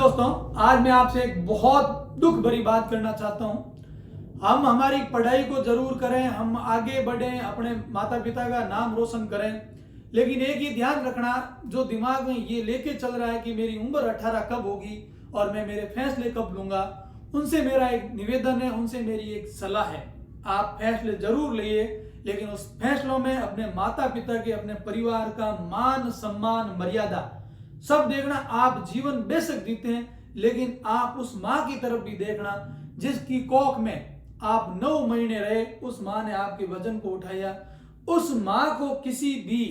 दोस्तों, आज मैं आपसे एक बहुत दुख भरी बात करना चाहता हूं। हम हमारी पढ़ाई को जरूर करें, हम आगे बढ़ें, अपने माता पिता का नाम रोशन करें, लेकिन एक ही ध्यान रखना, जो दिमाग में ये लेके चल रहा है कि मेरी उम्र 18 कब होगी और मैं मेरे फैसले कब लूंगा, उनसे मेरा एक निवेदन है, उनसे मेरी एक सलाह है। आप फैसले जरूर लिए, लेकिन उस फैसलों में अपने माता पिता के, अपने परिवार का मान सम्मान मर्यादा सब देखना। आप जीवन बेशक जीते हैं, लेकिन आप उस माँ की तरफ भी देखना जिसकी कोख में आप 9 महीने रहे। उस माँ ने आपके वजन को उठाया। उस माँ को किसी भी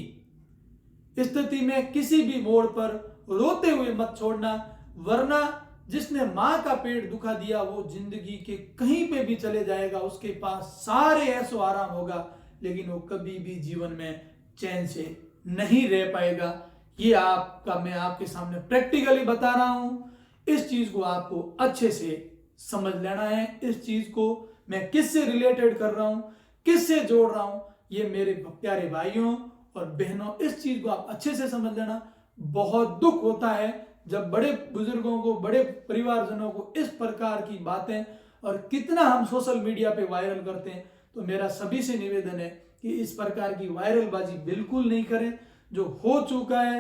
स्थिति में, किसी भी मोड़ पर रोते हुए मत छोड़ना, वरना जिसने माँ का पेट दुखा दिया वो जिंदगी के कहीं पे भी चले जाएगा, उसके पास सारे ऐसो आराम होगा, लेकिन वो कभी भी जीवन में चैन से नहीं रह पाएगा। ये मैं आपके सामने प्रैक्टिकली बता रहा हूं। इस चीज को आपको अच्छे से समझ लेना है। इस चीज को मैं किससे रिलेटेड कर रहा हूं, किससे जोड़ रहा हूं, ये मेरे प्यारे भाइयों और बहनों, इस चीज को आप अच्छे से समझ लेना। बहुत दुख होता है जब बड़े बुजुर्गों को, बड़े परिवारजनों को इस प्रकार की बातें, और कितना हम सोशल मीडिया पे वायरल करते हैं। तो मेरा सभी से निवेदन है कि इस प्रकार की वायरलबाजी बिल्कुल नहीं करें। जो हो चुका है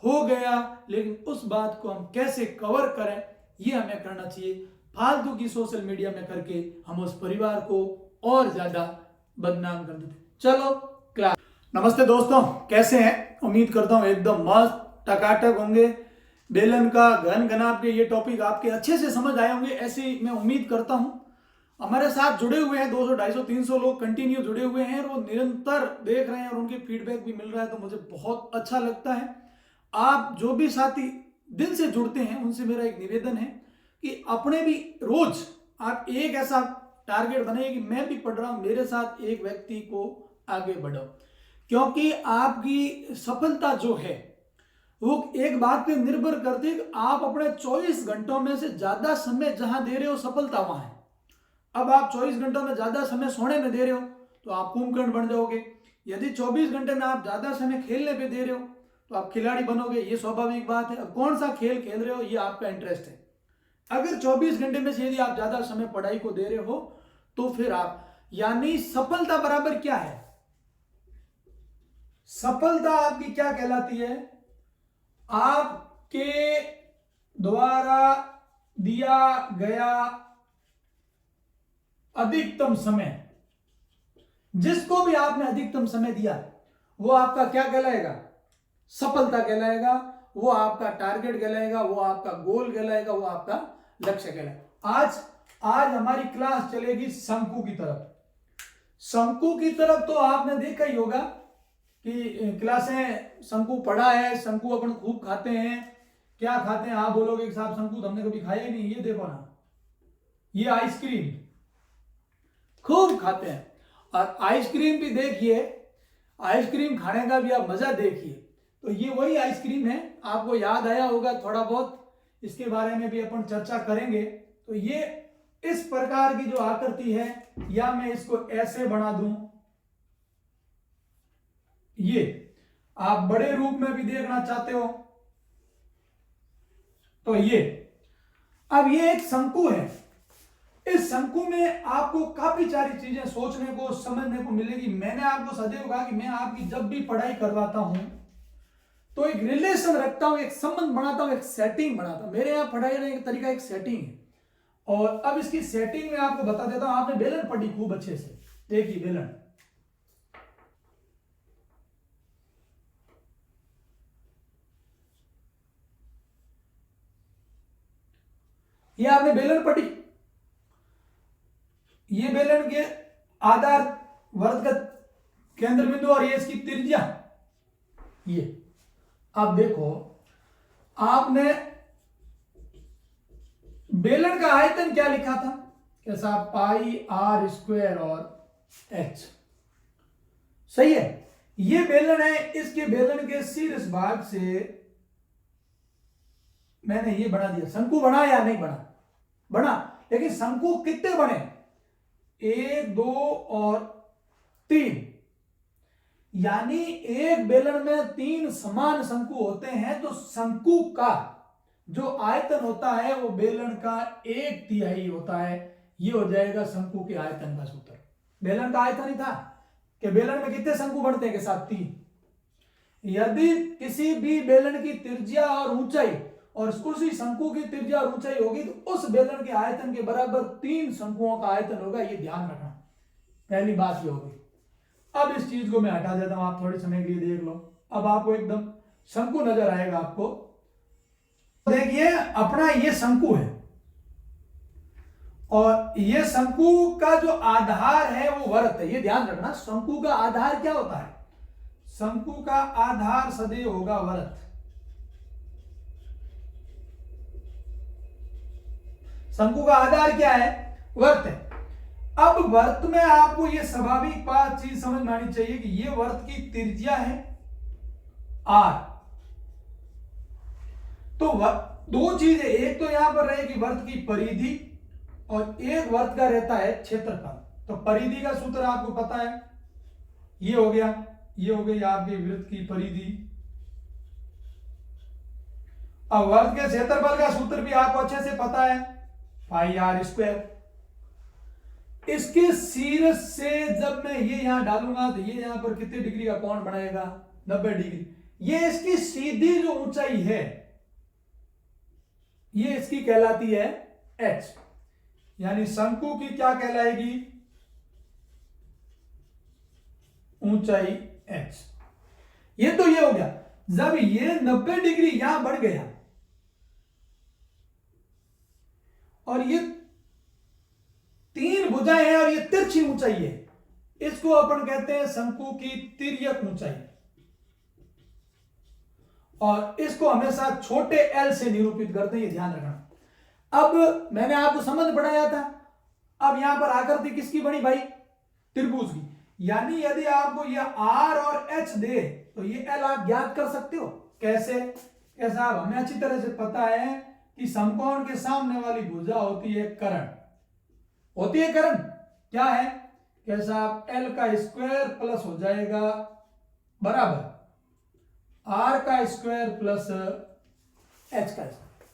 हो गया, लेकिन उस बात को हम कैसे कवर करें ये हमें करना चाहिए। फालतू की सोशल मीडिया में करके हम उस परिवार को और ज्यादा बदनाम कर देते। चलो क्लास। नमस्ते दोस्तों, कैसे हैं? उम्मीद करता हूं एकदम मस्त टकाटक होंगे। बेलन का घन घनाप के ये टॉपिक आपके अच्छे से समझ आए होंगे, ऐसी मैं उम्मीद करता हूं। हमारे साथ जुड़े हुए हैं 200, 250, 300 लोग कंटिन्यू जुड़े हुए हैं, और वो निरंतर देख रहे हैं और उनके फीडबैक भी मिल रहा है, तो मुझे बहुत अच्छा लगता है। आप जो भी साथी दिल से जुड़ते हैं, उनसे मेरा एक निवेदन है कि अपने भी रोज आप एक ऐसा टारगेट बनाइए कि मैं भी पढ़ रहा हूं, मेरे साथ एक व्यक्ति को आगे बढ़ो। क्योंकि आपकी सफलता जो है वो एक बात पे निर्भर करती है कि आप अपने 24 घंटों में से ज्यादा समय जहां दे रहे हो, सफलता वहां है। अब आप 24 घंटों में ज्यादा समय सोने में दे रहे हो तो आप कुंभकर्ण बन जाओगे। यदि 24 घंटे में आप ज्यादा समय खेलने पे दे रहे हो तो आप खिलाड़ी बनोगे, ये स्वाभाविक बात है। अब कौन सा खेल खेल रहे हो ये आपका इंटरेस्ट है। अगर 24 घंटे में से यदि आप ज्यादा समय पढ़ाई को दे रहे हो तो फिर आप, यानी सफलता बराबर क्या है? सफलता आपकी क्या कहलाती है? आपके द्वारा दिया गया अधिकतम समय, जिसको भी आपने अधिकतम समय दिया वो आपका क्या कहलाएगा? सफलता कहलाएगा। वो आपका टारगेट कहलाएगा, वो आपका गोल कहलाएगा, वो आपका लक्ष्य कहलाएगा। आज हमारी क्लास चलेगी शंकु की तरफ। शंकु की तरफ तो आपने देखा ही होगा कि क्लासें शंकु पढ़ा है। शंकु अपन खूब खाते हैं। क्या खाते हैं? आप बोलोगे कि साहब शंकु तो हमने कभी खाया ही नहीं। ये देखो ना, ये आइसक्रीम खूब खाते हैं। और आइसक्रीम भी देखिए, आइसक्रीम खाने का भी आप मजा देखिए। तो ये वही आइसक्रीम है, आपको याद आया होगा थोड़ा बहुत, इसके बारे में भी अपन चर्चा करेंगे। तो ये इस प्रकार की जो आकृति है, या मैं इसको ऐसे बना दूं, ये आप बड़े रूप में भी देखना चाहते हो तो ये, अब ये एक शंकु है। इस शंकु में आपको काफी सारी चीजें सोचने को, समझने को मिलेगी। मैंने आपको सदैव कहा कि मैं आपकी जब भी पढ़ाई करवाता हूं तो एक रिलेशन रखता हूं, एक संबंध बनाता हूं, एक सेटिंग बनाता हूं। मेरे यहां पढ़ाई करने का तरीका एक सेटिंग है। और अब इसकी सेटिंग में आपको बता देता हूं। आपने बेलन पढ़ी खूब अच्छे से, देखिए बेलन, ये आपने बेलन पढ़ी। ये बेलन के आधार वर्ग का केंद्र बिंदु और ये इसकी त्रिज्या। ये आप देखो, आपने बेलन का आयतन क्या लिखा था? कैसा? पाई आर स्क्वायर और एच। सही है। ये बेलन है, इसके बेलन के शीर्ष भाग से मैंने ये बना दिया। शंकु बना या नहीं बना? बना। लेकिन शंकु कितने बने? 1, 2 और 3। यानी एक बेलन में 3 समान शंकु होते हैं। तो शंकु का जो आयतन होता है वो बेलन का 1/3 होता है। ये हो जाएगा शंकु के आयतन का सूत्र। बेलन का आयतन ही था कि बेलन में कितने शंकु बनते हैं के साथ 3। यदि किसी भी बेलन की त्रिज्या और ऊंचाई और उसी शंकु की त्रिज्या और ऊंचाई होगी तो उस बेलन के आयतन के बराबर 3 शंकुओं का आयतन होगा। ये ध्यान रखना, पहली बात ये होगी। अब इस चीज को मैं हटा देता हूं, आप थोड़े समय के लिए देख लो। अब आपको एकदम शंकु नजर आएगा। आपको देखिए अपना ये शंकु है और ये शंकु का जो आधार है वो वृत्त है। ये ध्यान रखना, शंकु का आधार क्या होता है? शंकु का आधार सदैव होगा वृत्त। शंकु का आधार क्या है? वृत्त है। अब वृत्त में आपको ये स्वाभाविक बात चीज समझ में आनी चाहिए कि ये वृत्त की त्रिज्या है r। तो दो चीजें, एक तो यहां पर रहेगी वृत्त की परिधि और एक वृत्त का रहता है क्षेत्रफल। तो परिधि का सूत्र आपको पता है, ये हो गया, ये हो गई आपके वृत्त की परिधि। अब वृत्त के क्षेत्रफल का सूत्र भी आपको अच्छे से पता है, पाई आर स्क्वायर। इसके शीर्ष से जब मैं ये यहां डालूंगा तो ये यहां पर कितने डिग्री का कोण बनाएगा? 90 डिग्री। ये इसकी सीधी जो ऊंचाई है ये इसकी कहलाती है h, यानी शंकु की क्या कहलाएगी? ऊंचाई h। ये तो ये हो गया। जब ये 90 डिग्री यहां बढ़ गया और ये 3 भुजाएं हैं और ये तिरछी ऊंचाई है, इसको अपन कहते हैं शंकु की तिर्यक ऊंचाई। और इसको हमेशा छोटे एल से निरूपित करते हैं, ये ध्यान रखना। अब मैंने आपको समझ बढ़ाया था, अब यहां पर आकृति किसकी बनी भाई? त्रिभुज की। यानी यदि आपको यह आर और एच दे तो ये एल आप ज्ञात कर सकते हो। कैसे? कैसा? हमें अच्छी तरह से पता है कि समकोण के सामने वाली भुजा होती है कर्ण, होती है कर्ण। क्या है? कैसा? एल का स्क्वायर प्लस हो जाएगा बराबर आर का स्क्वायर प्लस एच का स्क्वायर।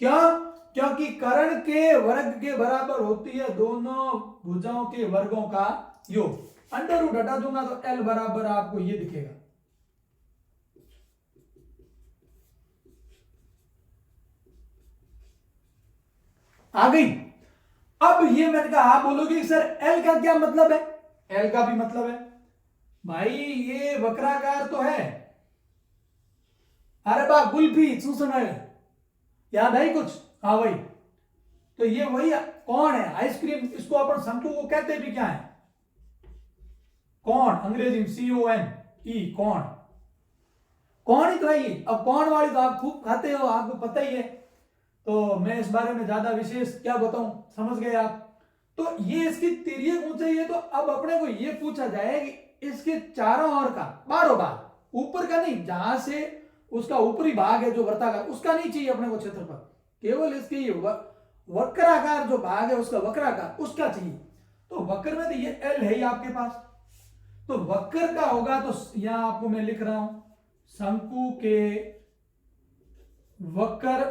क्यों? क्योंकि कर्ण के वर्ग के बराबर होती है दोनों भुजाओं के वर्गों का योग। अंडर रूट हटा दूंगा तो एल बराबर आपको ये दिखेगा। आ गई? अब ये मैंने कहा, आप बोलोगे सर एल का क्या मतलब है? एल का भी मतलब है भाई ये वक्राकार तो है। अरे बा गुल्फी सुन याद आई कुछ? हाँ भाई, तो ये वही कौन है? आइसक्रीम। इसको अपन शंकु को कहते भी क्या है? कौन, अंग्रेजी में CONE, कौन। कौन ही तो है ये। अब कौन वाली तो आप खूब खाते हो, आपको पता ही है, तो मैं इस बारे में ज्यादा विशेष क्या बताऊं, समझ गए आप। तो ये इसकी तिर्यक ऊंचाई है। तो अब अपने को ये पूछा जाए कि इसके चारों ओर का बारों भाग, ऊपर का नहीं, जहां से उसका ऊपरी भाग है जो वृत्ताकार, उसका नहीं चाहिए अपने को क्षेत्रफल, केवल इसके ये वक्राकार जो भाग है उसका वक्राकार, उसका चाहिए। तो वक्र में तो ये एल है ही आपके पास, तो वक्र का होगा। तो यहां आपको मैं लिख रहा हूं, शंकु के वक्र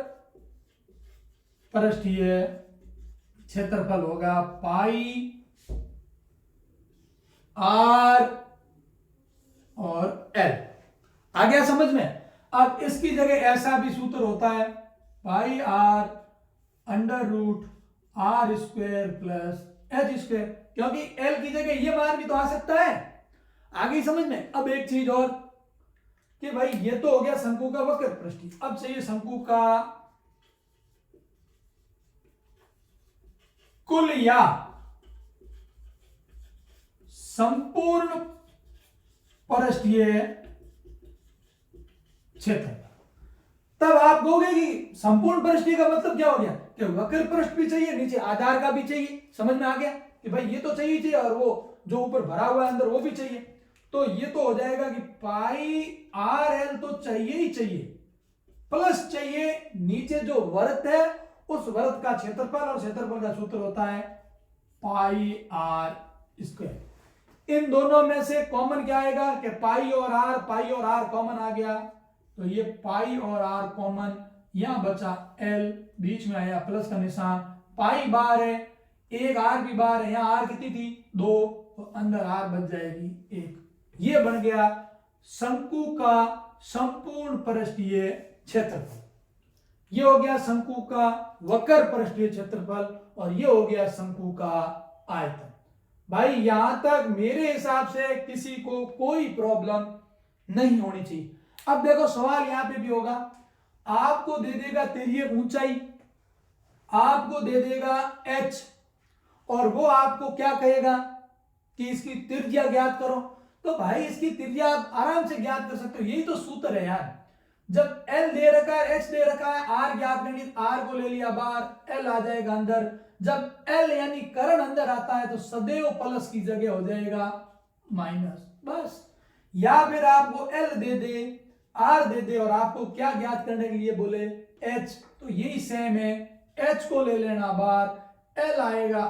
पृष्ठीय क्षेत्रफल होगा पाई आर और एल। आ गया समझ में? अब इसकी जगह ऐसा भी सूत्र होता है, pi R under root R square plus H square, क्योंकि एल की जगह ये मान भी तो आ सकता है। आगे समझ में? अब एक चीज और कि भाई ये तो हो गया शंकु का वक्र पृष्ठीय। अब चाहिए शंकु का कुल या संपूर्ण पृष्ठीय क्षेत्र। तब आप कहोगे कि संपूर्ण पृष्ठीय का मतलब क्या हो गया कि वक्र पृष्ठ भी चाहिए, नीचे आधार का भी चाहिए। समझ में आ गया कि भाई ये तो चाहिए और वो जो ऊपर भरा हुआ है अंदर वो भी चाहिए। तो ये तो हो जाएगा कि पाई आर एल तो चाहिए ही चाहिए, प्लस चाहिए नीचे जो वृत्त है उस वृत्त का क्षेत्रफल, और क्षेत्रफल का सूत्र होता है पाई आर स्क्वायर। इन दोनों में से कॉमन क्या आएगा कि पाई और आर कॉमन आ गया, तो ये पाई और आर कॉमन, यहां बचा एल, बीच में आया प्लस का निशान, पाई बार है, एक आर भी बार है, यहां आर कितनी थी 2, तो अंदर आर बच जाएगी 1। ये बन गया शंकु का संपूर्ण पृष्ठीय क्षेत्रफल। ये हो गया शंकु का वक्र पृष्ठीय क्षेत्रफल और ये हो गया शंकु का आयतन। भाई यहां तक मेरे हिसाब से किसी को कोई प्रॉब्लम नहीं होनी चाहिए। अब देखो सवाल यहां पे भी होगा, आपको दे देगा तिर्यक ऊंचाई, आपको दे देगा h और वो आपको क्या कहेगा कि इसकी त्रिज्या ज्ञात करो। तो भाई इसकी त्रिज्या आप आराम से ज्ञात कर सकते हो, यही तो सूत्र है यार। जब L दे रखा है, H दे रखा है, R ज्ञात करनी, R को ले लिया बाहर, L आ जाएगा अंदर। जब L यानी कर्ण अंदर आता है तो सदैव प्लस की जगह हो जाएगा माइनस, बस। या फिर आपको L दे दे, R दे दे और आपको क्या ज्ञात करने के लिए बोले H, तो यही सेम है, H को ले लेना बाहर, L आएगा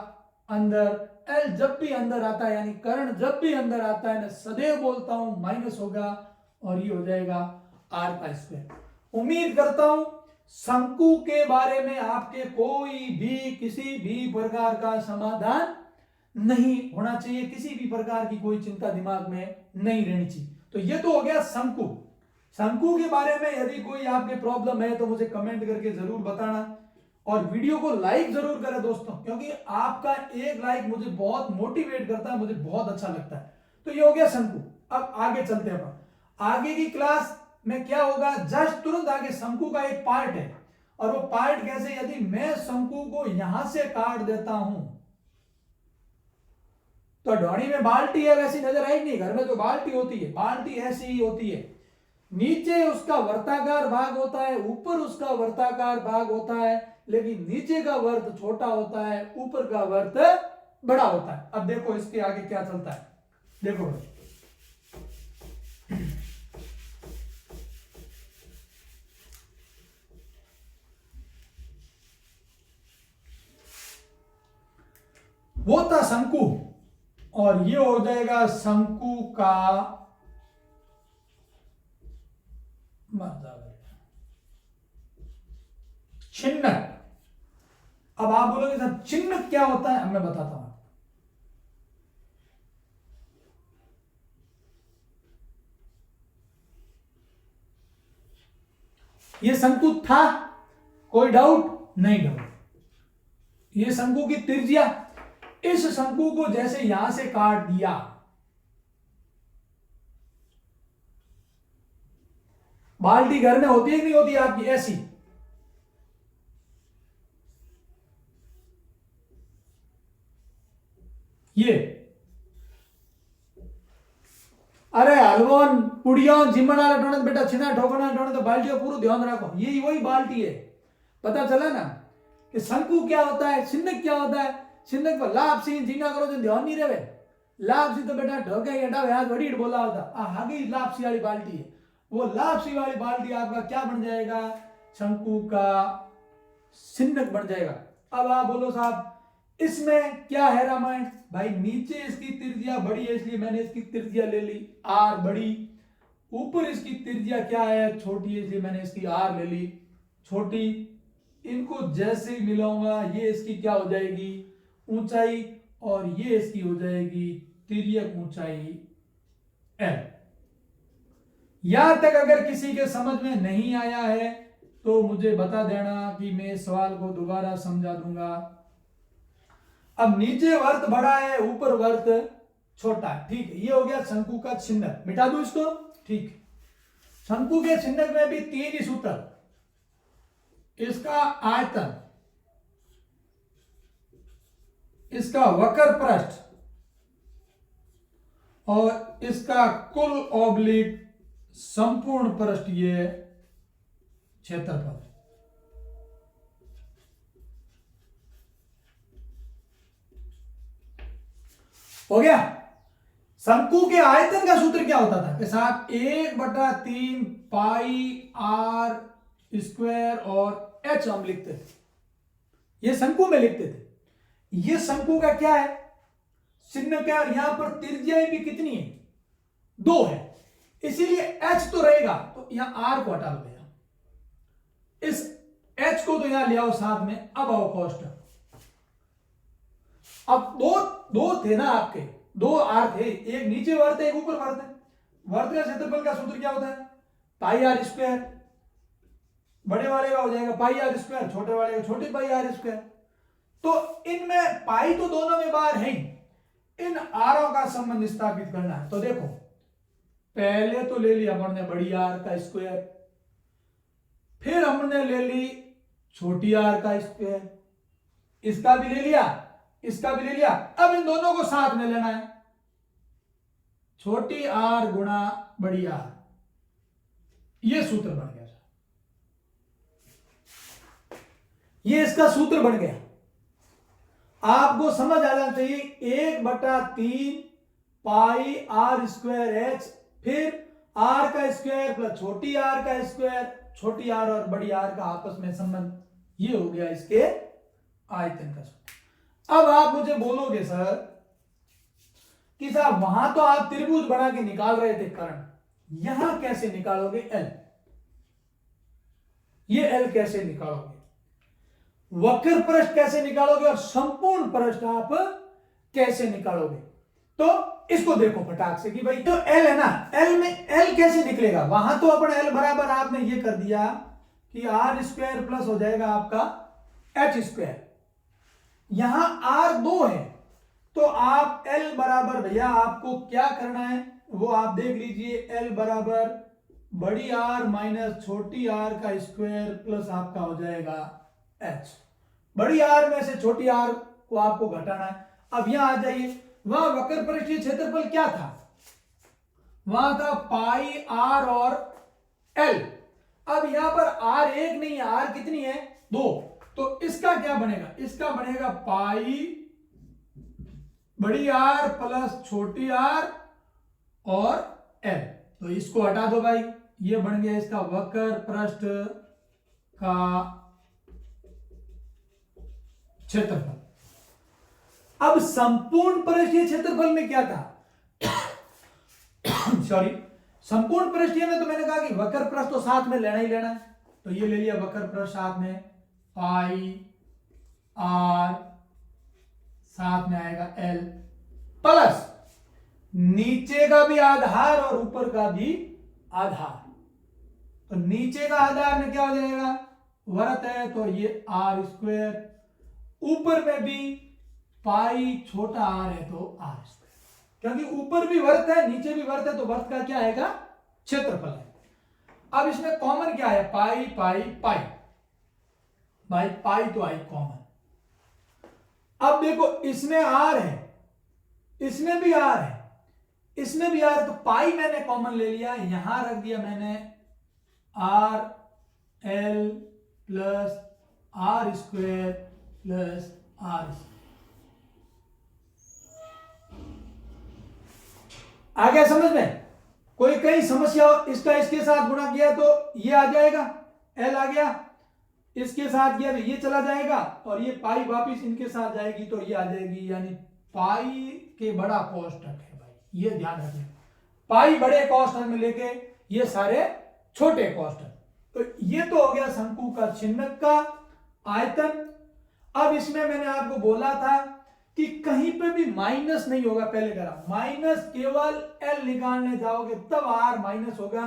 अंदर। L जब भी अंदर आता है यानी कर्ण जब भी अंदर आता है, मैं सदैव बोलता हूं माइनस होगा और ये हो जाएगा r का स्क्वायर। उम्मीद करता हूं शंकु के बारे में आपके कोई भी किसी भी प्रकार का समाधान नहीं होना चाहिए, किसी भी प्रकार की कोई चिंता दिमाग में नहीं रहनी चाहिए। तो ये तो हो गया शंकु। शंकु के बारे में यदि कोई आपके प्रॉब्लम है तो मुझे कमेंट करके जरूर बताना और वीडियो को लाइक जरूर करें दोस्तों, क्योंकि आपका एक लाइक मुझे बहुत मोटिवेट करता है, मुझे बहुत अच्छा लगता है। तो ये हो गया शंकु। अब आगे चलते हैं, आगे की क्लास में क्या होगा, जस्ट तुरंत आगे शंकु का एक पार्ट है और वो पार्ट कैसे, यदि मैं शंकु को यहां से काट देता हूं तो ढोनी में बाल्टी है वैसी नजर आएगी नहीं, घर में जो बाल्टी होती है बाल्टी ऐसी ही होती है, नीचे उसका वर्ताकार भाग होता है, ऊपर उसका वर्ताकार भाग होता है, लेकिन नीचे का वर्त छोटा होता है, ऊपर का वर्त बड़ा होता है। अब देखो इसके आगे क्या चलता है, देखो भाई वो था शंकु और ये हो जाएगा शंकु का चिन्ह। अब आप बोलोगे सर चिन्ह क्या होता है, मैं बताता हूं। ये शंकु था, कोई डाउट नहीं डाउट। ये शंकु की त्रिज्या, इस शंकु को जैसे यहां से काट दिया, बाल्टी घर में होती है कि नहीं होती आपकी ऐसी, ये अरे हलवोन पुड़ियों जिमना टोने बेटा छिना ठोकना टोने तो बाल्टी को पूरा ध्यान रखो, यही वही बाल्टी है। पता चला ना कि शंकु क्या होता है, छिन्नक क्या होता है। छिन्नक पर लाभ सी जीना करो जो ध्यान नहीं रहे, लाभ सी तो बेटा ढोके हटावे हाथ वड़ी बोला होता आगे लाभ सी वाली बाल्टी है, वो लाभ सी वाली बाल्टी आपका क्या बन जाएगा, शंकु का छिन्नक बन जाएगा। अब आप बोलो साहब इसमें क्या है रामायण, भाई नीचे इसकी त्रिज्या बड़ी है इसलिए मैंने इसकी त्रिज्या ले ली आर बड़ी, ऊपर इसकी त्रिज्या क्या है छोटी है इसलिए मैंने इसकी आर ले ली छोटी। इनको जैसे ही मिलाऊंगा ये इसकी क्या हो जाएगी ऊंचाई और ये इसकी हो जाएगी तिर्यक ऊंचाई एल। यहां तक अगर किसी के समझ में नहीं आया है तो मुझे बता देना कि मैं इस सवाल को दोबारा समझा दूंगा। अब नीचे वर्त बड़ा है ऊपर वर्त छोटा है, ठीक है। ये हो गया शंकु का छिन्नक, मिटा दूं इसको, ठीक। शंकु के छिन्नक में भी तीन ही सूत्र, इसका आयतन, इसका वक्र पृष्ठ और इसका कुल ऑब्लिक संपूर्ण पृष्ठीय क्षेत्रफल। हो गया। शंकु के आयतन का सूत्र क्या होता था कि साहब 1/3 पाई आर स्क्वायर और एच हम लिखते थे, ये शंकु में लिखते थे। ये शंकु का क्या है चिन्ह क्या, यहां पर त्रिज्याएं भी कितनी है 2 है, इसीलिए एच तो रहेगा तो यहां आर को हटा लो भैया, इस एच को तो यहां ले आओ साथ में, अब आओ कॉस्ट। अब दो थे ना आपके, दो आर थे, एक नीचे वर्त है एक ऊपर वर्त है। वर्त का क्षेत्रफल का सूत्र क्या होता है? Pi are square. बड़े वाले का हो जाएगा पाई आर स्क्वायर, छोटे वाले का छोटी पाई आर स्क्वायर। तो इनमें पाई तो दोनों में बाहर है ही, इन आरों का संबंध स्थापित करना है। तो देखो पहले तो ले लिया हमने बड़ी आर का स्क्वायर, फिर हमने ले ली छोटी आर का स्क्वायर, इसका भी ले लिया, इसका भी ले लिया। अब इन दोनों को साथ में लेना है, छोटी आर गुणा बड़ी आर, ये सूत्र बन गया। ये इसका सूत्र बन गया। आपको समझ आ जाना चाहिए 1/3 पाई आर स्क्वायर एच, फिर आर का स्क्वायर प्लस छोटी आर का स्क्वायर, छोटी आर और बड़ी आर का आपस में संबंध, ये हो गया इसके आयतन का सूत्र। अब आप मुझे बोलोगे सर कि साहब वहां तो आप त्रिभुज बना के निकाल रहे थे कर्ण, यहां कैसे निकालोगे एल? ये एल कैसे निकालोगे? वक्र पृष्ठ कैसे निकालोगे और संपूर्ण पृष्ठ आप कैसे निकालोगे? तो इसको देखो फटाक से कि भाई तो एल है ना, एल में एल कैसे निकलेगा? वहां तो अपन एल बराबर आपने ये कर दिया कि आर स्क्वायर प्लस हो जाएगा आपका एच स्क्वायर। यहां आर 2 है तो आप एल बराबर भैया आपको क्या करना है वो आप देख लीजिए, एल बराबर बड़ी आर माइनस छोटी आर का स्क्वायर प्लस आपका हो जाएगा एच। बड़ी आर में से छोटी आर को आपको घटाना है। अब यहां आ जाइए, वहां वक्र पृष्ठीय क्षेत्रफल क्या था? वहां था पाई आर और एल। अब यहां पर आर एक नहीं है, आर कितनी है? 2। तो इसका क्या बनेगा? इसका बनेगा पाई बड़ी आर प्लस छोटी आर और एल। तो इसको हटा दो भाई, ये बन गया इसका वक्र पृष्ठ का क्षेत्रफल। अब संपूर्ण पृष्ठीय क्षेत्रफल में क्या था? सॉरी, संपूर्ण पृष्ठीय में तो मैंने कहा कि वक्र पृष्ठ तो साथ में लेना ही लेना है, तो ये ले लिया वक्र पृष्ठ साथ में, पाई आर साथ में आएगा एल प्लस नीचे का भी आधार और ऊपर का भी आधार। तो नीचे का आधार में क्या हो जाएगा? वर्त है तो ये आर स्क्वायर, ऊपर में भी पाई छोटा आर है तो आर स्क्वायर, क्योंकि ऊपर भी वर्त है नीचे भी वर्त है तो वर्त का क्या आएगा? क्षेत्रफल है। अब इसमें कॉमन क्या है? पाई पाई पाई, भाई पाई तो आई कॉमन। अब देखो इसमें आर है, इसमें भी आर है, इसमें भी आर, तो पाई मैंने कॉमन ले लिया, यहां रख दिया मैंने R L plus are square plus R. आ गया समझ में? कोई कई समस्या इसका इसके साथ गुणा किया तो ये आ जाएगा, एल आ गया, इसके साथ किया तो ये चला जाएगा और ये पाई वापिस इनके साथ जाएगी तो ये आ जाएगी, यानी पाई के बड़ा कोष्ठक है भाई, ये ध्यान रखना। पाई बड़े कोष्ठक में लेके ये सारे छोटे कोष्ठक। तो ये तो हो गया शंकु का छिन्नक का आयतन। अब इसमें मैंने आपको बोला था कि कहीं पे भी माइनस नहीं होगा, पहले करा माइनस, केवल एल निकालने जाओगे तब आर माइनस होगा,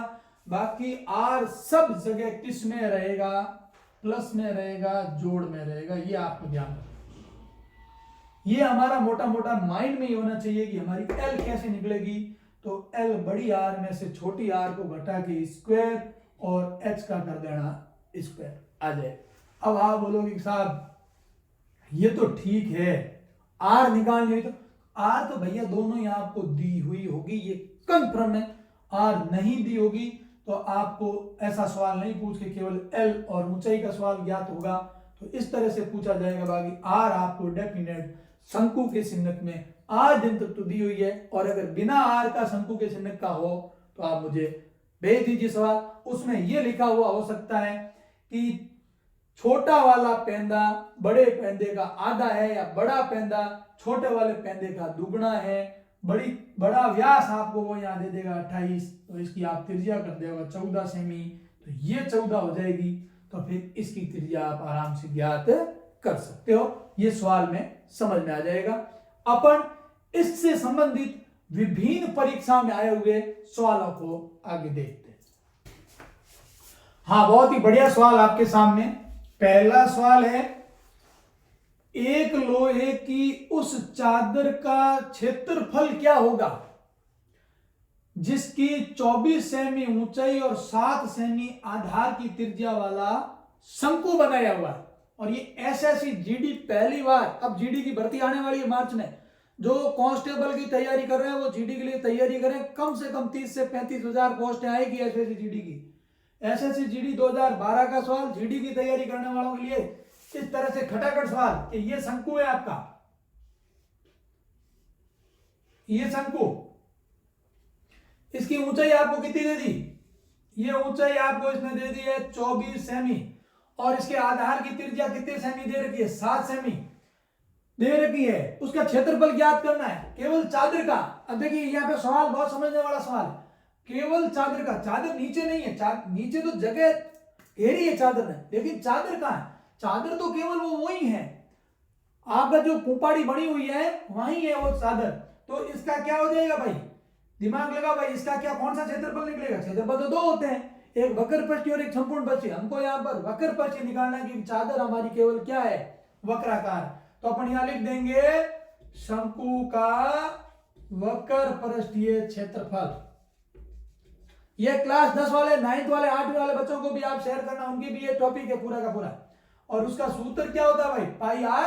बाकी आर सब जगह किस में रहेगा? प्लस में रहेगा, जोड़ में रहेगा। ये आपको ध्यान रखना, ये हमारा मोटा मोटा माइंड में ही होना चाहिए कि हमारी एल कैसे निकलेगी। तो एल बड़ी आर में से छोटी आर को घटा के स्क्वायर और एच का कर देना स्क्वायर आ जाए। अब आप बोलोगे साहब ये तो ठीक है, आर निकालनी है, तो आर तो भैया दोनों ही आपको दी हुई होगी, ये कंफर्म है। आर नहीं दी होगी तो आपको ऐसा सवाल नहीं पूछ के केवल एल और ऊंचाई का सवाल ज्ञात होगा, तो इस तरह से पूछा जाएगा। बाकी आर आपको डेफिनेट शंकु के चिन्हक में आर दिन तक तो दी हुई है, और अगर बिना आर का शंकु के चिन्हक का हो तो आप मुझे भेज दीजिए सवाल। उसमें यह लिखा हुआ हो सकता है कि छोटा वाला पेंदा बड़े पेंदे का आधा है, या बड़ा पेंदा छोटे वाले पेंदे का दुगना है। बड़ा व्यास आपको वो यहाँ दे देगा 28, तो इसकी आप त्रिज्या कर देगा 14 सेमी, तो ये 14 हो जाएगी। तो फिर इसकी त्रिज्या आप आराम से ज्ञात कर सकते हो। ये सवाल में समझ में आ जाएगा। अपन इससे संबंधित विभिन्न परीक्षा में आए हुए सवालों को आगे देखते हैं। हाँ, बहुत ही बढ़िया सवाल आपके सामने। पहला सवाल है, एक लोहे की उस चादर का क्षेत्रफल क्या होगा जिसकी 24 सेमी ऊंचाई और 7 सेमी आधार की त्रिज्या वाला शंकु बनाया हुआ है। और ये एसएससी जीडी पहली बार, अब जीडी की भर्ती आने वाली है मार्च में, जो कांस्टेबल की तैयारी कर रहे हैं वो जीडी के लिए तैयारी करें। कम से कम 30 से 35 हजार पोस्टें आएगी एसएससी जीडी की। एसएससी जीडी 2012 का सवाल जीडी की तैयारी करने वालों के लिए इस तरह से खटाखट सवाल कि ये शंकु है आपका, ये शंकु, इसकी ऊंचाई आपको कितनी दे दी? ये ऊंचाई आपको इसने दे दी है 24 सेमी और इसके आधार की त्रिज्या कितने सेमी दे रखी है? 7 सेमी दे रखी है। उसका क्षेत्रफल ज्ञात करना है केवल चादर का। अब देखिए यहाँ पे सवाल बहुत समझने वाला सवाल है। केवल चादर का, चादर नीचे नहीं है, नीचे तो जगह घेरी है चादर ने, लेकिन चादर कहाँ है? चादर तो केवल वो वही है, आपका जो पुपाड़ी बनी हुई है वही है वो चादर। तो इसका क्या हो जाएगा भाई? दिमाग लगा भाई, इसका क्या, कौन सा क्षेत्रफल निकलेगा? क्षेत्रफल तो दो होते हैं, एक वक्र पृष्ठ और एक संपूर्ण पृष्ठ। हमको यहाँ पर वक्र पृष्ठ निकालना है कि चादर हमारी केवल क्या है? वक्राकार। तो अपन यहाँ लिख देंगे शंकु का वक्र पृष्ठीय क्षेत्रफल। ये क्लास 10 वाले, 9th वाले, 8वीं वाले बच्चों को भी आप शेयर करना, उनकी भी ये टॉपिक है पूरा का पूरा। और उसका सूत्र क्या होता है भाई? पाई आर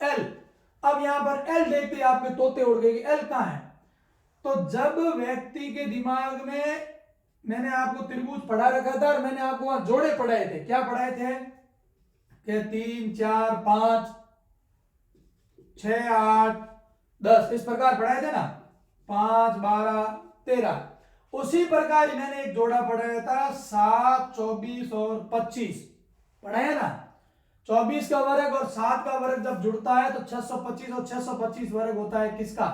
एल। अब यहां पर एल देखते ही आपके तोते उड़ गए, एल कहां है? तो जब व्यक्ति के दिमाग में, मैंने आपको त्रिभुज पढ़ा रखा था और मैंने आपको वहां जोड़े पढ़ाए थे। क्या पढ़ाए थे? कि 3, 4, 5, 6, 8, 10 इस प्रकार पढ़ाए थे ना, 5, 12, 13। उसी प्रकार मैंने एक जोड़ा पढ़ाया था 7, 24 और 25 पढ़ाया ना। 24 का वर्ग और 7 का वर्ग जब जुड़ता है तो 625 और 625 वर्ग होता है किसका?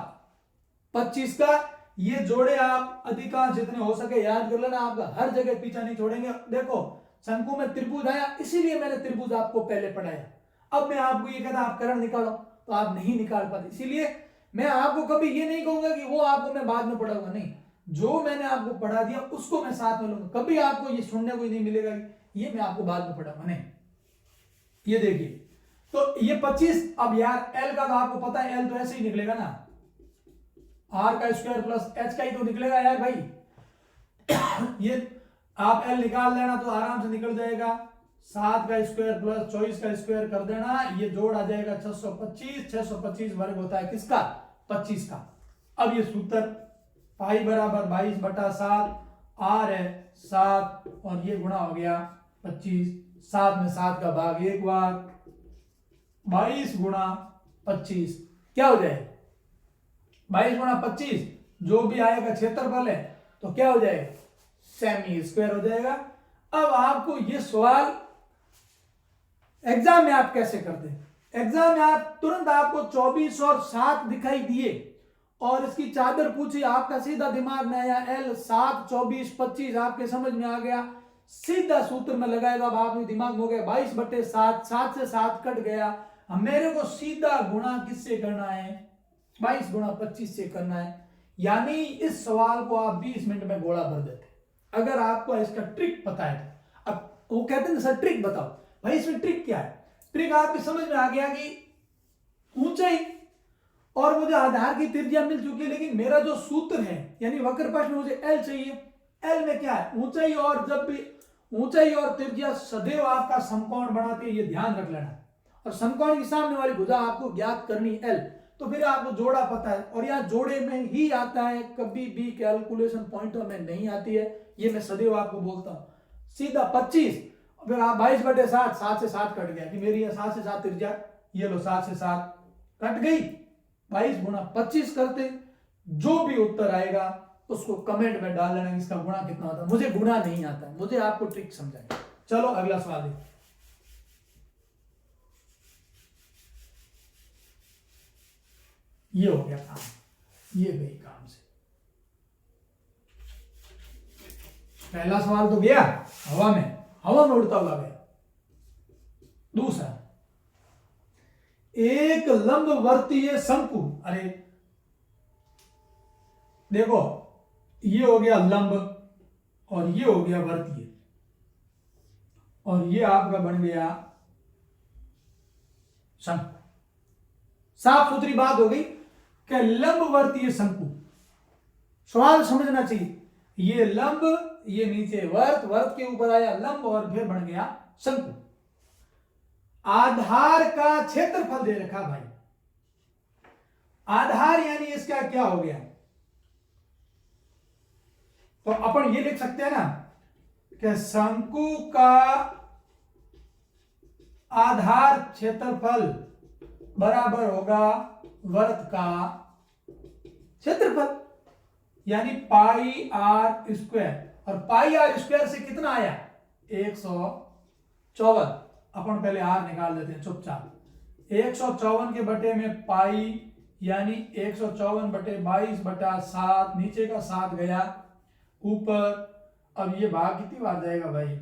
25 का। ये जोड़े आप अधिकांश जितने हो सके याद कर लेना, आपका हर जगह पीछा नहीं छोड़ेंगे। देखो शंकु में त्रिभुज आया, इसीलिए मैंने त्रिभुज आपको पहले पढ़ाया। अब मैं आपको ये कहता आप कर्ण निकालो तो आप नहीं निकाल पाते, इसीलिए मैं आपको कभी ये नहीं कहूंगा कि वो आपको मैं बाद में पढ़ाऊंगा, नहीं, जो मैंने आपको पढ़ा दिया उसको मैं साथ में लूंगा। कभी आपको ये सुनने को नहीं मिलेगा कि ये मैं आपको बाद में पढ़ाऊंगा, नहीं। ये देखिए, तो ये 25। अब यार एल का तो आपको पता है, एल तो ऐसे ही निकलेगा ना, आर का स्क्वायर प्लस एच का ही तो निकलेगा यार भाई। ये आप एल निकाल लेना तो आराम से निकल जाएगा। 7 का स्क्वायर प्लस 24 का स्क्वायर कर देना, ये जोड़ आ जाएगा 625। 625 वर्ग होता है किसका? 25 का। अब ये सूत्र पाई बराबर 22/7, आर है 7 और ये गुणा हो गया 25। 7 में 7 का भाग एक बार, 22 गुणा 25 क्या हो जाए? 22 गुणा 25 जो भी आएगा क्षेत्रफल है तो क्या हो जाएगा? सेमी स्क्वायर हो जाएगा। अब आपको ये सवाल एग्जाम में आप कैसे करते हैं? एग्जाम में आप तुरंत आपको 24 और 7 दिखाई दिए और इसकी चादर पूछी, आपका सीधा दिमाग में आया एल 7, 24, 25 आपके समझ में आ गया, सीधा सूत्र में लगाएगा। अब आपके दिमाग में हो गया 22/7, 7 से 7 कट गया। अब मेरे को सीधा गुणा किससे करना है? 22 गुणा 25 से करना है। यानी इस सवाल को आप 20 मिनट में गोला भर देते अगर आपको इसका ट्रिक पता है। अब वो कहते हैं सर ट्रिक बताओ, भाई इसमें ट्रिक क्या है? ट्रिक आपकी समझ में आ गया कि ऊंचाई और मुझे आधार की त्रिज्या मिल चुकी है, लेकिन मेरा जो सूत्र है यानी वक्र पृष्ठ में मुझे एल चाहिए। एल में क्या है? ऊंचाई, और जब भी ऊंचाई और त्रिज्या सदैव आपका समकोण बनाती है, ये ध्यान रख लेना। और समकोण की सामने वाली भुजा आपको ज्ञात करनी एल, तो फिर आपको जोड़ा पता है और यहाँ जोड़े में ही आता है, कभी भी कैलकुलेशन पॉइंटों में नहीं आती है। ये मैं सदैव आपको बोलता हूं। सीधा 25, फिर आप 22/7, 7 से 7 कट गया कि मेरी 7 से 7 त्रिज्या, ये लो 7 से 7 कट गई। 22 गुणा 25 करते, जो भी उत्तर आएगा उसको कमेंट में डाल लेना इसका गुणा कितना होता है। मुझे गुणा नहीं आता, मुझे आपको ट्रिक समझाएं। चलो अगला सवाल देखिए। ये हो गया काम, ये गई काम से। पहला सवाल तो गया हवा में उड़ता हुआ गया। दूसरा, एक लंबवर्तीय शंकु, अरे देखो ये हो गया लंब और ये हो गया वर्तीय, और ये आपका बन गया शंकु। साफ सुथरी बात हो गई कि लंबवर्तीय शंकु। सवाल समझना चाहिए, ये लंब, ये नीचे वर्त, वर्त के ऊपर आया लंब और फिर बन गया शंकु। आधार का क्षेत्रफल दे रखा भाई, आधार यानी इसका क्या हो गया, तो अपन ये लिख सकते हैं ना कि शंकु का आधार क्षेत्रफल बराबर होगा वर्त का क्षेत्रफल, यानी पाई आर स्क्वायर। और पाई आर स्क्वायर से कितना आया 154। अपन पहले आर निकाल देते हैं चुपचाप। 154 के बटे में पाई यानी 154 बटे 22 बटा 7, नीचे का 7 गया ऊपर। अब ये भाग कितनी बार जाएगा भाई,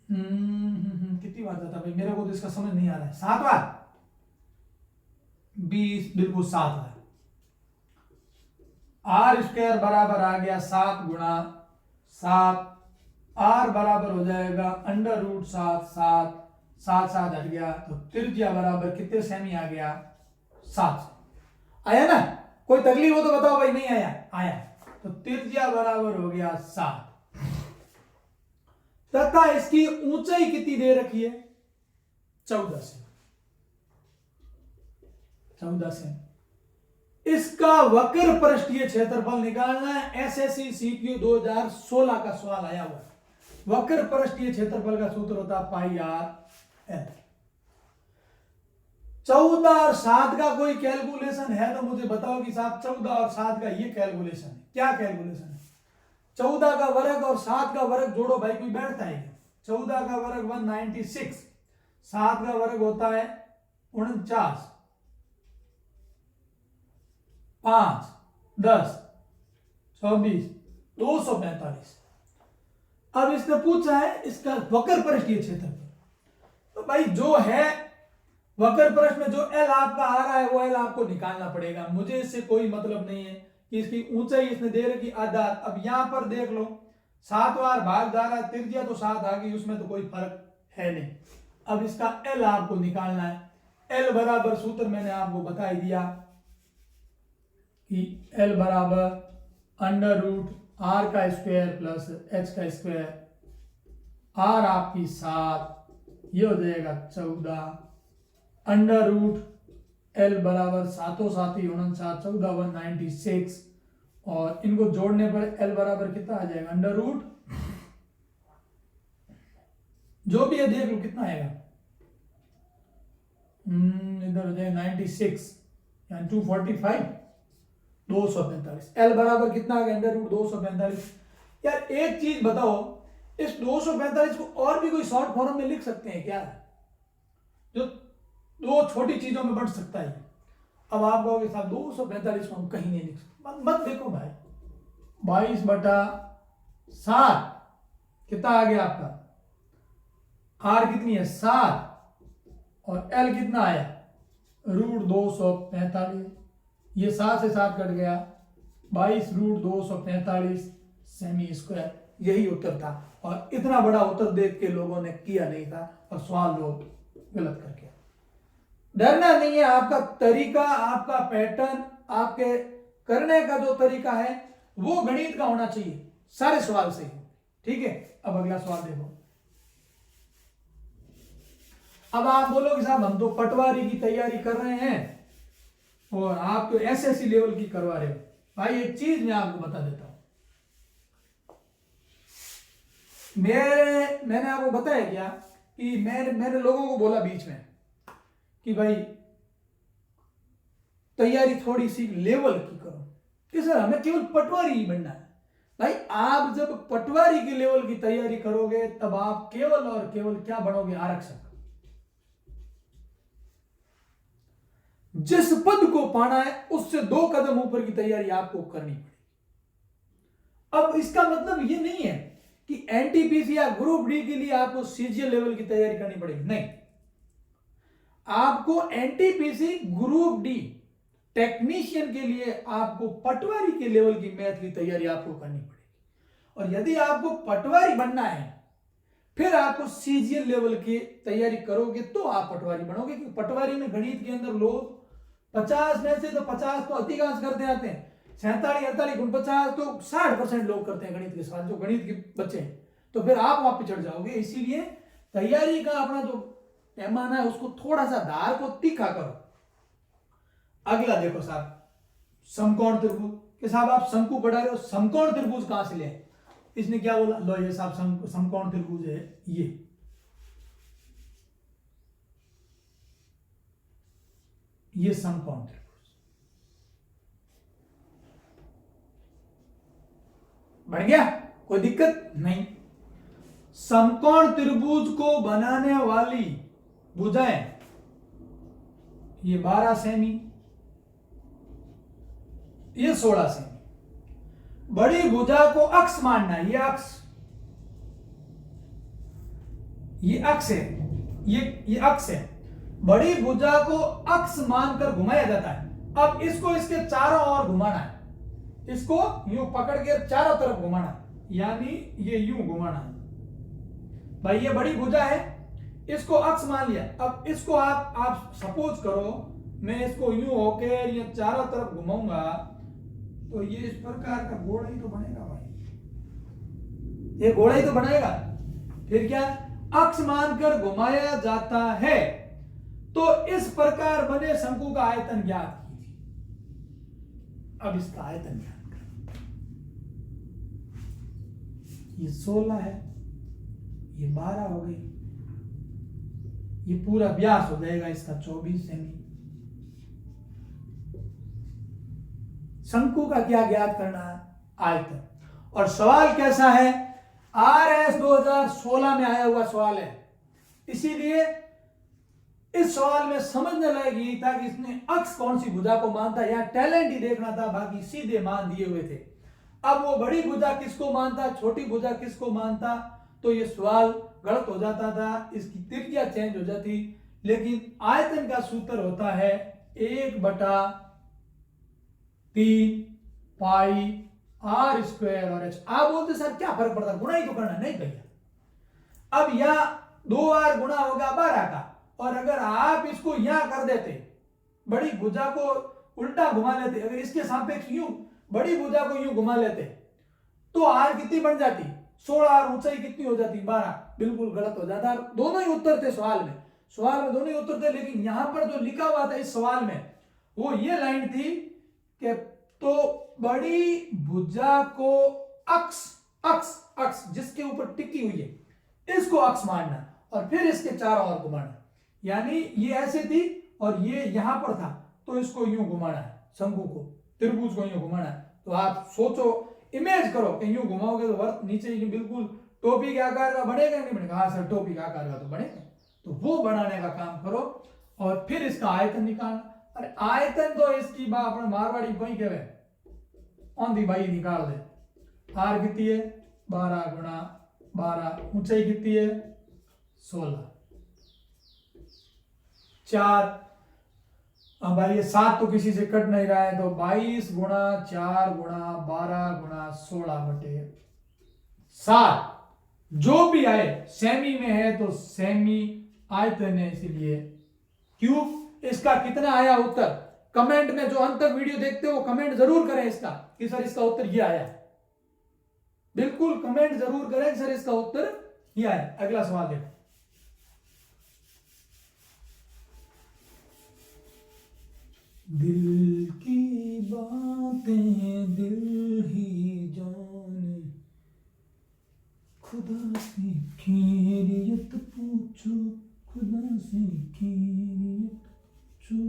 कितनी बार जाता भाई, मेरे को तो इसका समझ नहीं आ रहा है। 7 बार, 20 बिल्कुल 7 बार। आर स्क्वायर बराबर आ गया 7 गुणा 7, आर बराबर हो जाएगा अंडर रूट 7, 7 7 7 हट गया तो त्रिज्या बराबर कितने सेमी आ गया 7। आया ना, कोई तकलीफ हो तो बताओ भाई, नहीं आया, आया। तो त्रिज्या बराबर हो गया 7 तथा इसकी ऊंचाई कितनी दे रखी है 14 से। 14 से इसका वक्र पृष्ठीय क्षेत्रफल निकालना है। एसएससी सीपीयू 2016 का सवाल आया हुआ है। वक्र पृष्ठीय क्षेत्रफल का सूत्र होता है पाई आर एल। 14 और 7 का कोई कैलकुलेशन है तो मुझे बताओ कि साहब 14 और 7 का ये कैलकुलेशन है, क्या कैलकुलेशन है। 14 का वर्ग और 7 का वर्ग जोड़ो भाई, कोई बैठता है। 14 का वर्ग 196, 7 का वर्ग होता है 49, 5 10 24 245। अब इसने पूछा है इसका वक्र पृष्ठीय क्षेत्रफल, तो भाई जो है वक्र पृष्ठ में जो एल आपका आ रहा है वो एल आपको निकालना पड़ेगा। मुझे इससे कोई मतलब नहीं है कि इसकी ऊंचाई इसने दे रखी आधार। अब यहां पर देख लो 7 बार भाग जा रहा है, त्रिज्या तो 7 आ गई, उसमें तो कोई फर्क है नहीं। अब इसका एल आपको निकालना है। एल बराबर सूत्र मैंने आपको बता ही दिया कि एल बराबर अंडर रूट आर का स्क्वायर प्लस एच का स्क्वायर। आर आपकी 7, ये हो जाएगा 14 अंडर रूट एल बराबर 7 7 49 14 196, और इनको जोड़ने पर एल बराबर कितना आ जाएगा अंडर रूट, जो भी है देख लो कितना आएगा, इधर हो जाएगा 96 यानी 245 245। एल बराबर कितना आ गया अंडर रूट 245। यार एक चीज बताओ, इस 245 को और भी कोई शॉर्ट फॉर्म में लिख सकते हैं क्या, जो दो छोटी चीजों में बढ़ सकता है। अब आप कहोगे साहब 245 को हम कहीं नहीं लिख सकते, मत देखो भाई। 22 बटा 7 कितना आ गया आपका, आर कितनी है 7 और एल कितना आया रूट 245। ये 7 से 7 कट गया, 22 रूट 245 सेमी स्क्वायर। यही उत्तर था, और इतना बड़ा उत्तर देख के लोगों ने किया नहीं था और सवाल लोग गलत करके। डरना नहीं है, आपका तरीका, आपका पैटर्न, आपके करने का जो तरीका है वो गणित का होना चाहिए, सारे सवाल से। ठीक है, अब अगला सवाल देखो। अब आप बोलोगे साहब हम तो पटवारी की तैयारी कर रहे हैं और आप तो एसएससी लेवल की करवा रहे हो। भाई एक चीज मैं आपको बता देता हूं, मैंने आपको बताया क्या कि मैंने लोगों को बोला बीच में कि भाई तैयारी थोड़ी सी लेवल की करो कि सर हमें केवल पटवारी ही बनना है। भाई आप जब पटवारी की लेवल की तैयारी करोगे तब आप केवल और केवल क्या बनोगे, आरक्षक। जिस पद को पाना है उससे 2 कदम ऊपर की तैयारी आपको करनी पड़ेगी। अब इसका मतलब ये नहीं है कि एनटीपीसी या ग्रुप डी के लिए आपको सीजीएल लेवल की तैयारी करनी पड़ेगी, नहीं। आपको एनटीपीसी ग्रुप डी टेक्नीशियन के लिए आपको पटवारी के लेवल की मैथ की तैयारी आपको करनी पड़ेगी। और यदि आपको पटवारी बनना है फिर आपको सीजीएल लेवल की तैयारी करोगे तो आप पटवारी बनोगे, क्योंकि पटवारी में गणित के अंदर लोग 50 में से तो 50 तो अधिकांश करते आते हैं, 47 48 49 तो 60% लोग करते हैं गणित के साथ, जो गणित के बच्चे हैं, तो फिर आप वहां पिछड़ जाओगे। इसीलिए तैयारी का अपना जो पैमाना है उसको थोड़ा सा धार को तीखा करो। अगला देखो साहब, समकोण त्रिभुज के साहब आप शंकु पढ़ा रहे हो, समकोण त्रिभुज कहां से ले? इसने क्या बोला, लो ये साहब समकोण त्रिभुज है, ये समकोण त्रिभुज बन गया, कोई दिक्कत नहीं। समकोण त्रिभुज को बनाने वाली भुजाएं ये 12 सेमी, ये 16 सेमी। बड़ी भुजा को अक्ष मानना, ये अक्ष, ये अक्ष है, ये अक्ष है। बड़ी भुजा को अक्ष मानकर घुमाया जाता है। अब इसको इसके चारों ओर घुमाना है, इसको यूं पकड़ के चारों तरफ घुमाना है, यानी ये यूं घुमाना है। भाई ये बड़ी भुजा है, इसको अक्ष मान लिया। अब इसको आप सपोज करो मैं इसको यूं होकर ये चारों तरफ घुमाऊंगा तो ये इस प्रकार का गोला ही तो बनेगा भाई, ये गोला ही तो बनेगा। फिर क्या, अक्ष मानकर घुमाया जाता है तो इस प्रकार बने शंकु का आयतन ज्ञात कीजिए। अब इसका आयतन ज्ञात करो, ये 16 है, ये 12 हो गई, ये पूरा व्यास हो जाएगा इसका 24 सेमी। शंकु का क्या ज्ञात करना है, आयतन। और सवाल कैसा है, आरएस 2016 में आया हुआ सवाल है, इसीलिए इस सवाल में समझने लायक यही था कि इसने अक्ष कौन सी भुजा को मानता है, या टैलेंट ही देखना था, बाकी सीधे मान दिए हुए थे। अब वो बड़ी भुजा किसको मानता, छोटी भुजा किसको मानता, तो ये सवाल गलत हो जाता था, इसकी त्रिज्या चेंज हो जाती। लेकिन आयतन का सूत्र होता है 1/3 पाई आर स्क्वायर और एच। आप बोलते सर क्या फर्क पड़ता, गुणा ही तो करना, नहीं भैया। अब यहां 2r गुणा होगा 12 का, और अगर आप इसको यहां कर देते, बड़ी भुजा को उल्टा घुमा लेते, अगर इसके सापेक्ष यूं बड़ी भुजा को यूं घुमा लेते तो आर कितनी बन जाती, 16, और ऊंचाई कितनी हो जाती, 12। बिल्कुल गलत हो जाता। दोनों ही उत्तर थे सवाल में दोनों ही उत्तर थे, लेकिन यहां पर जो लिखा हुआ था इस सवाल में वो ये लाइन थी कि तो बड़ी भुजा को अक्ष अक्ष अक्ष जिसके ऊपर टिकी हुई है इसको अक्ष मानना, और फिर इसके चारों ओर घुमाना। यानी ये ऐसे थी और ये यहां पर था, तो इसको यूं घुमाना है, शंकु को, त्रिभुज को यूं घुमाना है। तो आप सोचो, इमेज करो कि यूं घुमाओगे तो वर्त नीचे ही बिल्कुल टोपी के आकार का बनेगा, नहीं बनेगा? हाँ सर, टोपी के आकार का तो बनेगा। तो वो बनाने का काम करो और फिर इसका आयतन निकालना। अरे आयतन तो इसकी बात अपने मारवाड़ी कोई कहे औंधी भाई निकाल दे। आर कितनी है, 12 गुणा 12, ऊंचाई कितनी है 16, 4। अब भाई ये 7 तो किसी से कट नहीं रहा है, तो 22 गुणा 4 गुणा 12 गुणा 16 बटे 7, जो भी आए सेमी में है तो सेमी आयतन है, इसीलिए क्यूब। इसका कितना आया उत्तर, कमेंट में जो अंतर वीडियो देखते हो कमेंट जरूर करें इसका कि सर इसका उत्तर ये आया। बिल्कुल कमेंट जरूर करें सर इसका उत्तर ये आया। अगला सवाल देखो, दिल की बातें दिल ही जाने, खुदा से खैरियत पूछो, खुदा से खैरियत पूछो।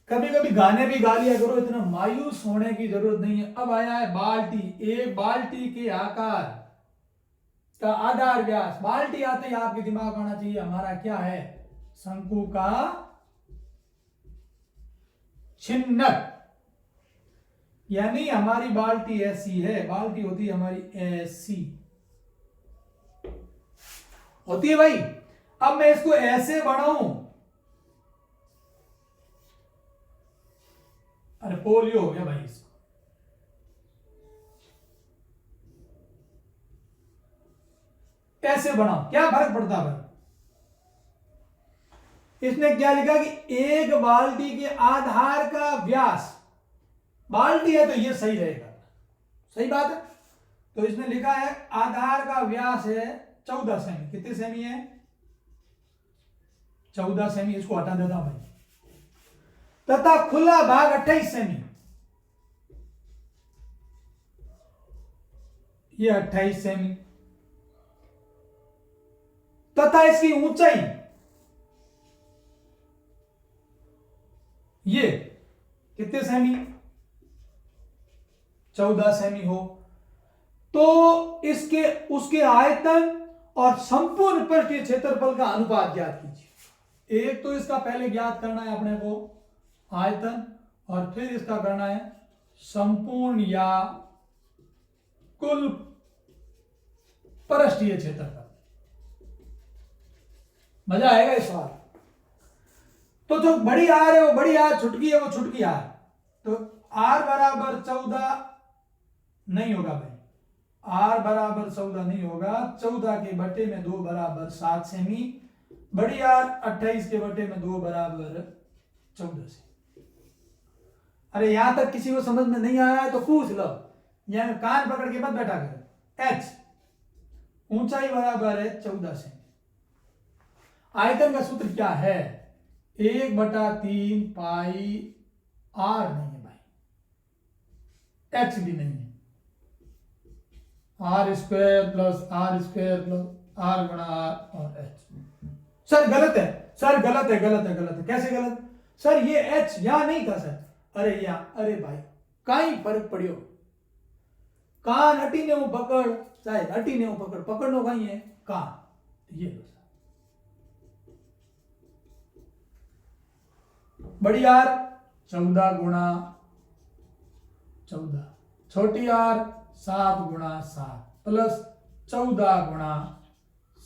कभी कभी गाने भी गा लिया करो, इतना मायूस होने की जरूरत नहीं है। अब आया है बाल्टी। एक बाल्टी के आकार का आधार व्यास, बाल्टी आते ही आपके दिमाग में आना चाहिए हमारा क्या है, शंकु का छिन्नक। यानी हमारी बाल्टी ऐसी है, बाल्टी होती है हमारी ऐसी होती है भाई। अब मैं इसको ऐसे बढ़ाऊं, अरे पोलियो हो गया भाई इसको। ऐसे बनाओ, क्या फर्क पड़ता भाई? इसने क्या लिखा कि एक बाल्टी के आधार का व्यास, बाल्टी है तो ये सही रहेगा, सही बात है। तो इसने लिखा है आधार का व्यास है 14 सेमी। कितने सेमी है? 14 सेमी। इसको हटा देता हूं भाई। तथा खुला भाग 28 सेमी, ये 28 सेमी। तथा इसकी ऊंचाई ये कितने सेमी? 14 सेमी हो तो इसके उसके आयतन और संपूर्ण पृष्ठीय क्षेत्रफल का अनुपात ज्ञात कीजिए। एक तो इसका पहले ज्ञात करना है अपने को आयतन, और फिर इसका करना है संपूर्ण या कुल पृष्ठीय क्षेत्रफल। मजा आएगा इस बार। तो जो बड़ी आर है वो बड़ी आर, छुटकी है वो छुटकी आर। तो आर बराबर 14 नहीं होगा भाई, आर बराबर 14 नहीं होगा। 14 के बटे में 2 बराबर 7 सेमी। बड़ी आर 28 के बटे में 2 बराबर 14 सेमी। अरे यहां तक किसी को समझ में नहीं आया तो पूछ लो, यहां कान पकड़ के मत बैठा कर। एच ऊंचाई बराबर है 14 सेमी। आयतन का सूत्र क्या है? 1/3 पाई आर नहीं है भाई, एच भी नहीं है। R square plus are square plus r गुणा आर और एच। सर गलत है, सर गलत है, गलत है, गलत है। कैसे गलत? सर ये एच यहां नहीं था सर। अरे यहां, अरे भाई कहीं फर्क पड़ियो। कान हटी ने वो पकड़, चाहे हटी ने वो पकड़, पकड़नो कहीं है कान। ये बड़ी आर 14 गुणा 14, छोटी आर 7 गुणा 7 प्लस 14 गुणा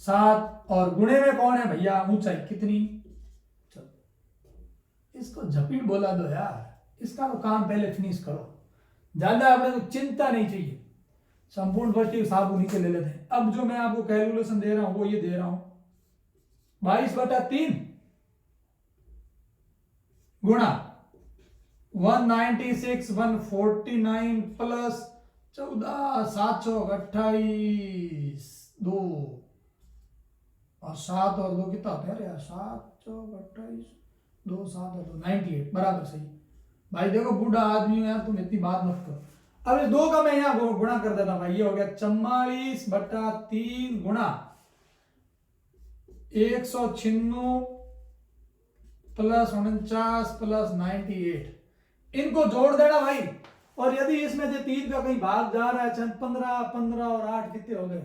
7, और गुणे में कौन है भैया? ऊंचाई कितनी? इसको झपीट बोला दो यार, इसका तो काम पहले फिनिश करो, ज्यादा अपने को चिंता नहीं चाहिए। संपूर्ण पृष्ठीय साबु नीचे ले लेते हैं। अब जो मैं आपको कैलकुलेशन दे रहा हूं वो ये दे रहा हूं 22/3 गुणा 196 149 प्लस 14 728 2, और 7 और 2 कितना होता है यार? 7 28 2 7 और 2 98 बराबर सही। भाई देखो बूढ़ा आदमी हो यार, तुम इतनी बात मत करो। अब इस 2 का मैं यहां गुणा कर देता भाई। ये हो गया 44/3 गुणा 196 प्लस 49 प्लस 98। इनको जोड़ देना भाई। और यदि इसमें से 3 का कहीं भाग जा रहा है, 15 15 और 8 कितने हो गए?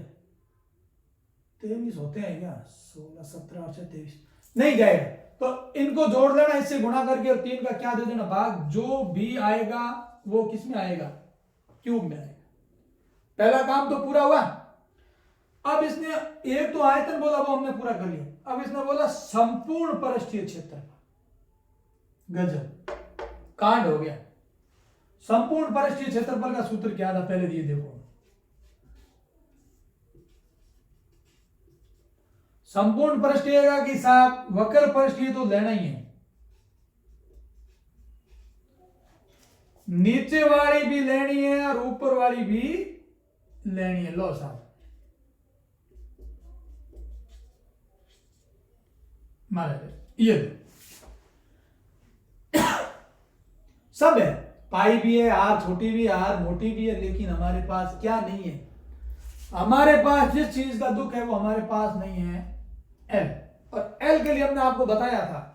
23 होते हैं क्या? 16 17 और 23 नहीं जाएगा। तो इनको जोड़ देना इससे गुणा करके, और 3 का क्या दे देना भाग। जो भी आएगा वो किस में आएगा? क्यूब में आएगा। पहला काम तो पूरा हुआ। अब इसने एक तो आयतन बोला वो हमने पूरा कर लिया। अब इसने बोला संपूर्ण पृष्ठीय क्षेत्रफल। गजब, कांड हो गया। संपूर्ण पृष्ठीय क्षेत्रफल का सूत्र क्या था पहले दिए देखो। संपूर्ण पृष्ठीय का कि साहब वक्र पृष्ठीय तो लेना ही है, नीचे वाली भी लेनी है और ऊपर वाली भी लेनी है। लो साहब मारे ये सब है, पाई भी है, आर छोटी भी है, आर मोटी भी है, लेकिन हमारे पास क्या नहीं है? हमारे पास जिस चीज का दुख है वो हमारे पास नहीं है, एल। और एल के लिए हमने आपको बताया था,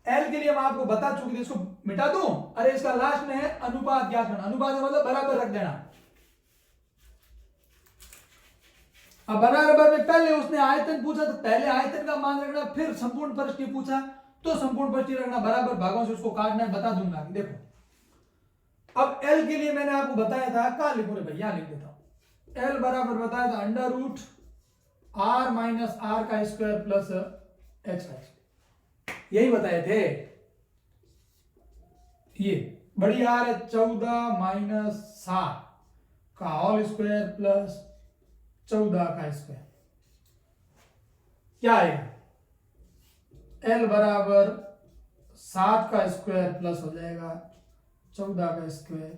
एल के लिए हम आपको बता चुके थे। इसको मिटा दूं? अरे इसका लास्ट में है अनुपात ज्ञात करना। अनुपात का मतलब बराबर रख देना। अब बराबर में पहले उसने आयतन पूछा तो पहले आयतन का मान रखना, फिर संपूर्ण पृष्ठीय पूछा तो संपूर्ण पृष्ठीय रखना, बराबर भागों से उसको काटना है। बता दूंगा। देखो अब एल के लिए मैंने आपको बताया था, कहां लिखूं रे भाई, यहां लिख देता हूं। एल बराबर बताया था under root r minus r का स्क्वायर प्लस एच का स्क्वायर, यही बताए थे। ये बड़ी आर है 14 माइनस 7 का होल स्क्वायर प्लस 14 का स्क्वायर, क्या आएगा, एल बराबर 7 का स्क्वायर प्लस हो जाएगा 14 का स्क्वायर,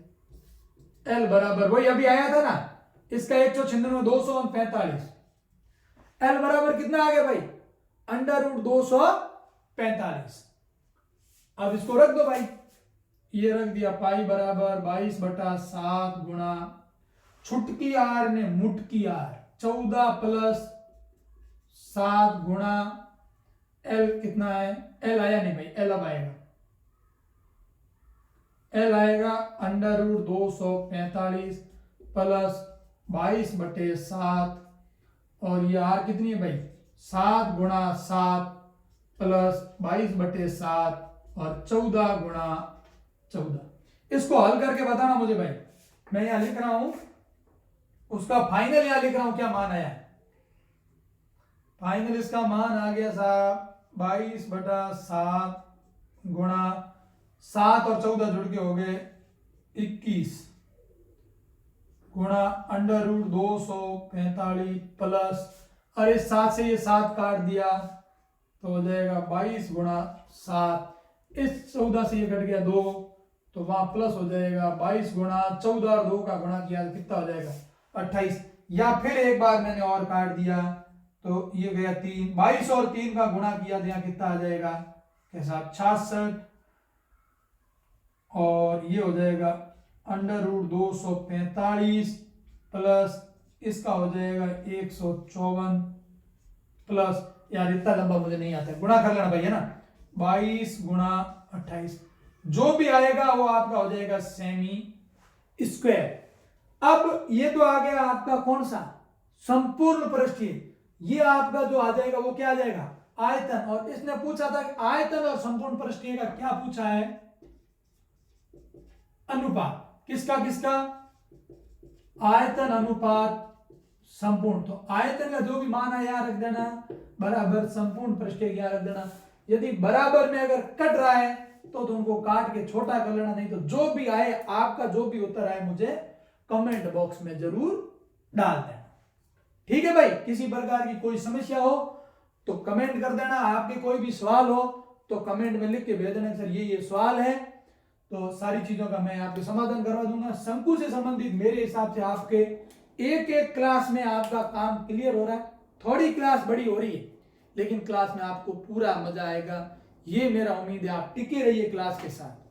एल बराबर वही अभी आया था ना, इसका 196 245, एल बराबर कितना आ गया भाई, अंडर रूट 245। अब इसको रख दो भाई, ये रख दिया, पाई बराबर 22/7 गुणा छुटकी आर ने मुटकी आर 14 प्लस 7 गुणा एल कितना है, एल आया नहीं भाई, एल अब आएगा, एल आएगा अंडर रूट 245 प्लस 22/7 और ये आर कितनी है भाई, 7 गुणा 7 प्लस 22/7 और 14 गुणा 14। इसको हल करके बताना मुझे भाई, मैं यहां लिख रहा हूं उसका फाइनल, यहां लिख रहा हूं क्या मान आया, फाइनल इसका मान आ गया साहब 22/7 गुणा 7 और 14 जुड़ के हो गए 21 गुणा अंडर रूट 245 प्लस, अरे 7 से ये 7 काट दिया तो हो जाएगा 22 गुणा 7, इस 14 से ये कट गया 2 तो वहां प्लस हो जाएगा 22 गुणा 14 और 2 का गुणा किया तो कितना हो जाएगा 28, या फिर एक बार मैंने और काट दिया तो ये गया 3, 22 और 3 का गुणा किया तो यहाँ कितना आ जाएगा कैसा 66 और ये हो जाएगा अंडर रूट 245 प्लस इसका हो जाएगा 154 प्लस, यार इतना लंबा मुझे नहीं आता, गुणा कर लेना भाई है ना, 22 गुणा 28 जो भी आएगा वो आपका हो जाएगा सेमी स्क्वायर। अब ये तो आ गया आपका कौन सा, संपूर्ण पृष्ठीय, ये आपका जो आ जाएगा वो क्या आ जाएगा आयतन, और इसने पूछा था कि आयतन और संपूर्ण पृष्ठीय का क्या पूछा है, अनुपात, किसका किसका, आयतन अनुपात संपूर्ण, तो आयतन का जो भी मान है यहां रख देना बराबर संपूर्ण पृष्ठीय यहां रख देना, यदि बराबर में अगर कट रहा है तो उनको काट के छोटा कर लेना, नहीं तो जो भी आए आपका जो भी उत्तर आए मुझे कमेंट बॉक्स में जरूर डाल देना, ठीक है भाई। किसी प्रकार की कोई समस्या हो तो कमेंट कर देना, आपके कोई भी सवाल हो तो कमेंट में लिख के भेज देना सर ये सवाल है, तो सारी चीजों का मैं आपके समाधान करवा दूंगा। शंकु से संबंधित मेरे हिसाब से आपके एक एक क्लास में आपका काम क्लियर हो रहा है, थोड़ी क्लास बड़ी हो रही है लेकिन क्लास में आपको पूरा मजा आएगा, ये मेरा उम्मीद है। आप टिके रहिए क्लास के साथ।